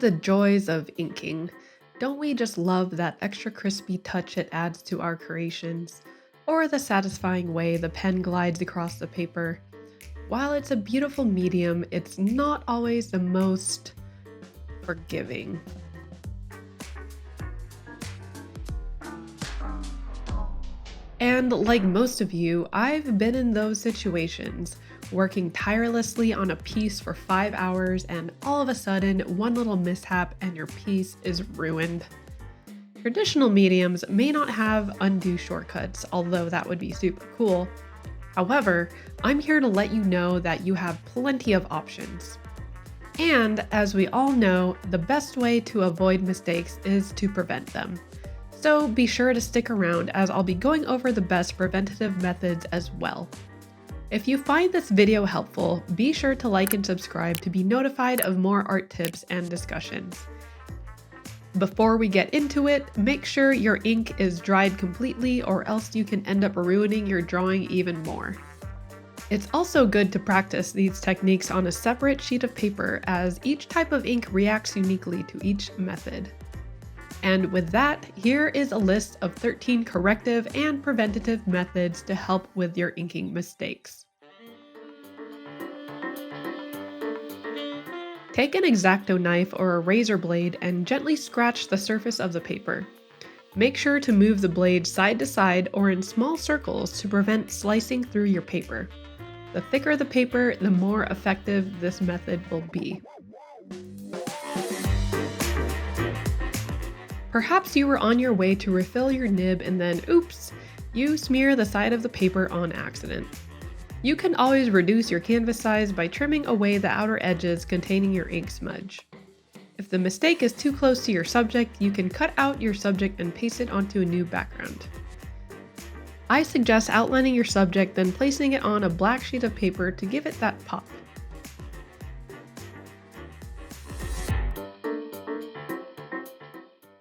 the joys of inking. Don't we just love that extra crispy touch it adds to our creations? Or the satisfying way the pen glides across the paper? While it's a beautiful medium, it's not always the most forgiving. And like most of you, I've been in those situations, working tirelessly on a piece for 5 hours, and all of a sudden, one little mishap and your piece is ruined. Traditional mediums may not have undo shortcuts, although that would be super cool. However, I'm here to let you know that you have plenty of options. And as we all know, the best way to avoid mistakes is to prevent them. So be sure to stick around as I'll be going over the best preventative methods as well. If you find this video helpful, be sure to like and subscribe to be notified of more art tips and discussions. Before we get into it, make sure your ink is dried completely or else you can end up ruining your drawing even more. It's also good to practice these techniques on a separate sheet of paper as each type of ink reacts uniquely to each method. And with that, here is a list of 13 corrective and preventative methods to help with your inking mistakes. Take an X-Acto knife or a razor blade and gently scratch the surface of the paper. Make sure to move the blade side to side or in small circles to prevent slicing through your paper. The thicker the paper, the more effective this method will be. Perhaps you were on your way to refill your nib and then, oops, you smear the side of the paper on accident. You can always reduce your canvas size by trimming away the outer edges containing your ink smudge. If the mistake is too close to your subject, you can cut out your subject and paste it onto a new background. I suggest outlining your subject, then placing it on a black sheet of paper to give it that pop.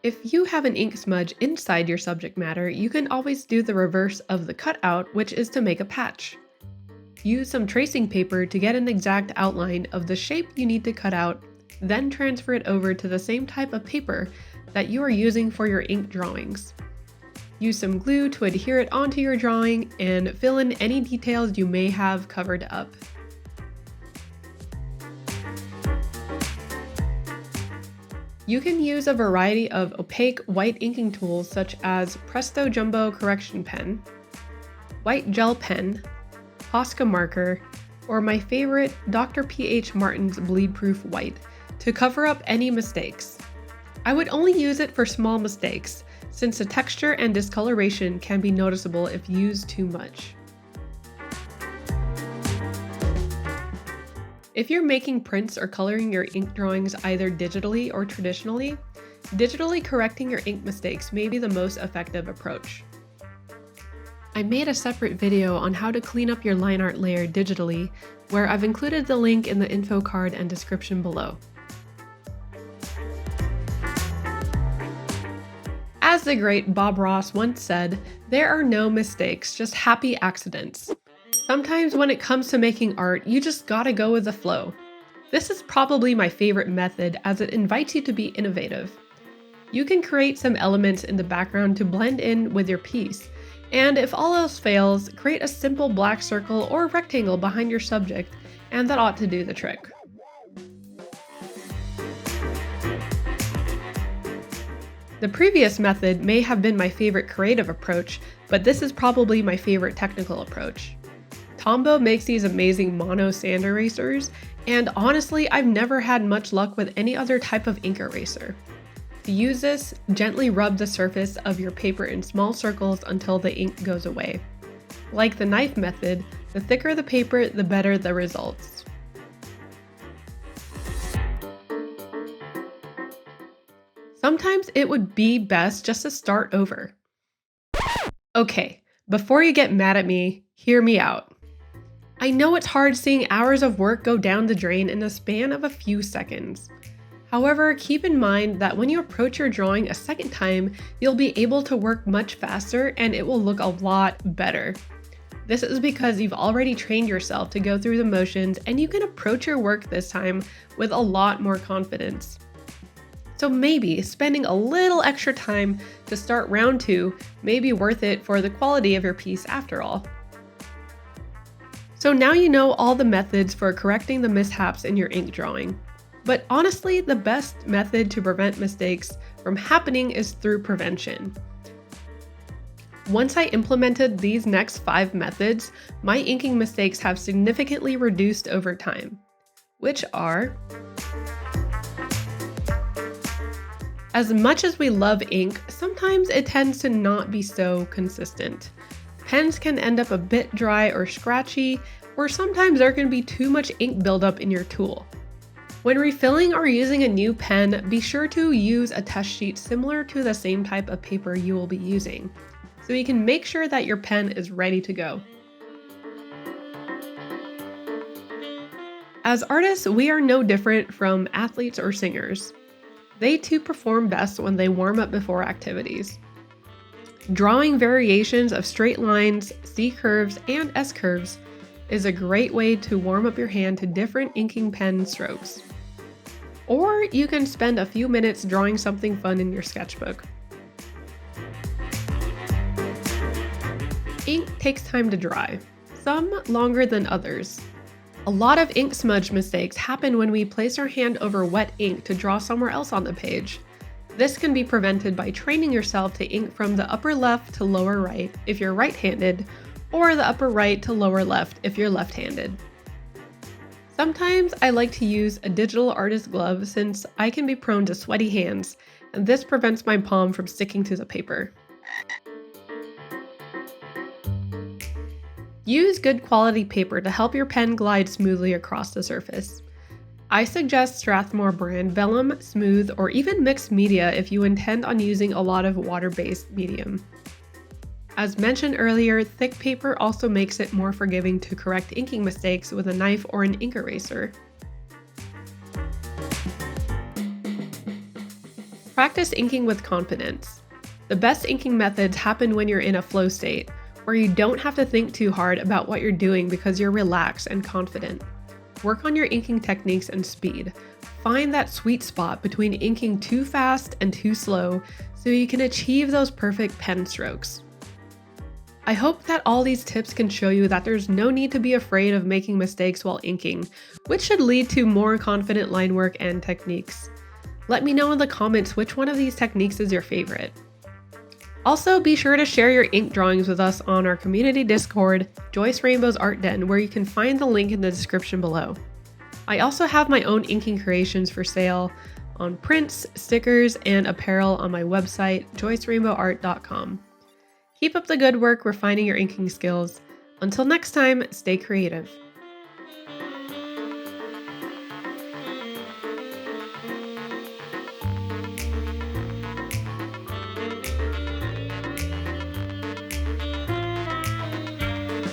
If you have an ink smudge inside your subject matter, you can always do the reverse of the cutout, which is to make a patch. Use some tracing paper to get an exact outline of the shape you need to cut out, then transfer it over to the same type of paper that you are using for your ink drawings. Use some glue to adhere it onto your drawing and fill in any details you may have covered up. You can use a variety of opaque white inking tools such as Presto Jumbo Correction Pen, White Gel Pen, Posca Marker, or my favorite Dr. P.H. Martin's Bleed Proof White to cover up any mistakes. I would only use it for small mistakes, since the texture and discoloration can be noticeable if used too much. If you're making prints or coloring your ink drawings either digitally or traditionally, digitally correcting your ink mistakes may be the most effective approach. I made a separate video on how to clean up your line art layer digitally, where I've included the link in the info card and description below. As the great Bob Ross once said, there are no mistakes, just happy accidents. Sometimes when it comes to making art, you just gotta go with the flow. This is probably my favorite method as it invites you to be innovative. You can create some elements in the background to blend in with your piece, and if all else fails, create a simple black circle or rectangle behind your subject, and that ought to do the trick. The previous method may have been my favorite creative approach, but this is probably my favorite technical approach. Tombow makes these amazing mono sand erasers, and honestly, I've never had much luck with any other type of ink eraser. To use this, gently rub the surface of your paper in small circles until the ink goes away. Like the knife method, the thicker the paper, the better the results. Sometimes it would be best just to start over. Okay, before you get mad at me, hear me out. I know it's hard seeing hours of work go down the drain in the span of a few seconds. However, keep in mind that when you approach your drawing a second time, you'll be able to work much faster and it will look a lot better. This is because you've already trained yourself to go through the motions and you can approach your work this time with a lot more confidence. So maybe spending a little extra time to start round 2 may be worth it for the quality of your piece after all. So now you know all the methods for correcting the mishaps in your ink drawing. But honestly, the best method to prevent mistakes from happening is through prevention. Once I implemented these next 5 methods, my inking mistakes have significantly reduced over time, which are: as much as we love ink, sometimes it tends to not be so consistent. Pens can end up a bit dry or scratchy, or sometimes there can be too much ink buildup in your tool. When refilling or using a new pen, be sure to use a test sheet similar to the same type of paper you will be using, so you can make sure that your pen is ready to go. As artists, we are no different from athletes or singers. They too perform best when they warm up before activities. Drawing variations of straight lines, C curves, and S curves is a great way to warm up your hand to different inking pen strokes. Or you can spend a few minutes drawing something fun in your sketchbook. Ink takes time to dry, some longer than others. A lot of ink smudge mistakes happen when we place our hand over wet ink to draw somewhere else on the page. This can be prevented by training yourself to ink from the upper left to lower right if you're right-handed, or the upper right to lower left if you're left-handed. Sometimes I like to use a digital artist glove since I can be prone to sweaty hands, and this prevents my palm from sticking to the paper. Use good quality paper to help your pen glide smoothly across the surface. I suggest Strathmore brand vellum, smooth, or even mixed media if you intend on using a lot of water-based medium. As mentioned earlier, thick paper also makes it more forgiving to correct inking mistakes with a knife or an ink eraser. Practice inking with confidence. The best inking methods happen when you're in a flow state, where you don't have to think too hard about what you're doing because you're relaxed and confident. Work on your inking techniques and speed. Find that sweet spot between inking too fast and too slow so you can achieve those perfect pen strokes. I hope that all these tips can show you that there's no need to be afraid of making mistakes while inking, which should lead to more confident line work and techniques. Let me know in the comments which one of these techniques is your favorite. Also, be sure to share your ink drawings with us on our community Discord, Joyce Rainbow's Art Den, where you can find the link in the description below. I also have my own inking creations for sale on prints, stickers, and apparel on my website, joycerainbowart.com. Keep up the good work refining your inking skills. Until next time, stay creative.